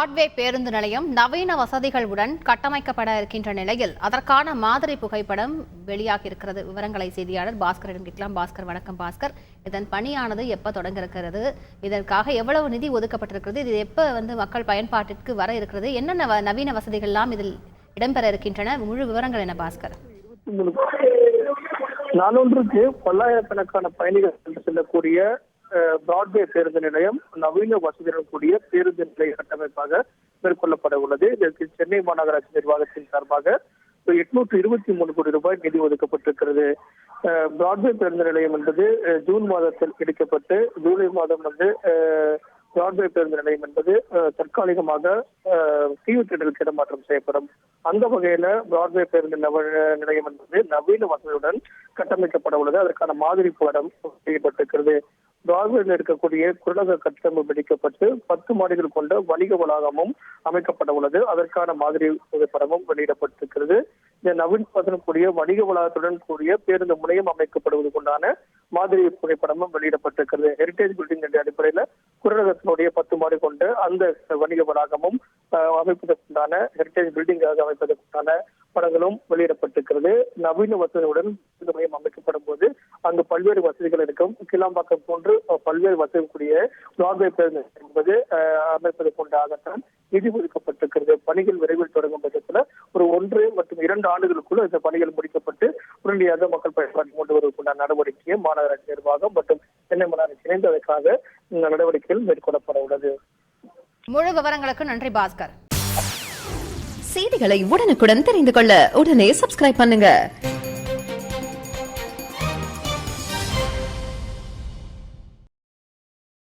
Broadway பேருந்து நிலையம் நவீன வசதிகளுடன் கட்டமைக்கப்பட இருக்கின்ற நிலையில் அதற்கான மாதிரி புகைப்படம் வெளியாகி இருக்கிறது. விவரங்களை செய்தியாளர் பாஸ்கரிடம் கேட்கலாம். பாஸ்கர், வணக்கம். பாஸ்கர், இதன் பணியானது எப்ப தொடங்க இருக்கிறது? இதற்காக எவ்வளவு நிதி ஒதுக்கப்பட்டிருக்கிறது? இது எப்ப மக்கள் பயன்பாட்டிற்கு வர இருக்கிறது? என்னென்ன நவீன வசதிகள் எல்லாம் இதில் இடம்பெற இருக்கின்றன? முழு விவரங்கள் என்ன பாஸ்கர்? நாளொன்றுக்கு பல்லாயிரக்கணக்கான பயணிகள் செல்லக்கூடிய பிராட்வே பேருந்து நிலையம் நவீன வசதியுடன் கூடிய பேருந்து நிலைய கட்டமைப்பாக மேற்கொள்ளப்பட உள்ளது. இதற்கு சென்னை மாநகராட்சி நிர்வாகத்தின் சார்பாக 823 கோடி ரூபாய் நிதி ஒதுக்கப்பட்டிருக்கிறது. பிராட்வே பேருந்து நிலையம் என்பது ஜூன் மாதத்தில் கிடைக்கப்பட்டு ஜூலை மாதம் பிராட்வே பேருந்து நிலையம் என்பது தற்காலிகமாக தீவுத்திடலுக்கு இடமாற்றம் செய்யப்படும். அந்த வகையில பிராட்வே பேருந்து நிலையம் என்பது நவீன வசதியுடன் கட்டமைக்கப்பட உள்ளது. அதற்கான மாதிரி படம் செய்யப்பட்டிருக்கிறது. பிராட்வேயில் இருக்கக்கூடிய குரலக கட்டமைப்பு பிடிக்கப்பட்டு 10 மாடிகள் கொண்ட வணிக வளாகமும் அமைக்கப்பட உள்ளது. அதற்கான மாதிரி புகைப்படமும் வெளியிடப்பட்டிருக்கிறது. இந்த நவீன வசதியுடன் கூடிய வணிக வளாகத்துடன் கூடிய பேருந்து முனையம் அமைக்கப்படுவதற்குண்டான மாதிரி புகைப்படமும் வெளியிடப்பட்டிருக்கிறது. ஹெரிடேஜ் பில்டிங் என்ற அடிப்படையில் குரலகத்தினுடைய 10 மாடி கொண்ட அந்த வணிக வளாகமும் அமைப்பதற்குண்டான ஹெரிடேஜ் பில்டிங்காக அமைப்பதற்குண்டான படங்களும் வெளியிடப்பட்டிருக்கிறது. நவீன வசதியுடன் மையம் அமைக்கப்படும் போது அங்கு பல்வேறு வசதிகள் இருக்கும். கிளாம்பாக்கம் போன்று பல்வேறு வசதி கூடிய பிராட்வே பேருந்து என்பது அமைப்பதற்குண்டாகத்தான் நிதி ஒதுக்கப்பட்டிருக்கிறது. பணிகள் விரைவில் தொடங்கும் பட்சத்தில் ஒரு 1 மற்றும் 2 ஆண்டுகளுக்குள்ள இந்த பணிகள் முடிக்கப்பட்டு உடனடியாக மக்கள் பயன்பாட்டு கொண்டு வருவதற்குண்டான நடவடிக்கையை மாநகராட்சி நிர்வாகம் மற்றும் சென்னை மாநகராட்சி இணைந்து அதற்காக நடவடிக்கைகள் மேற்கொள்ளப்பட உள்ளது. முழு விவரங்களுக்கு நன்றி பாஸ்கர். செய்திகளை உடனுக்குடன் தெரிந்து கொள்ள உடனே சப்ஸ்கிரைப் பண்ணுங்க.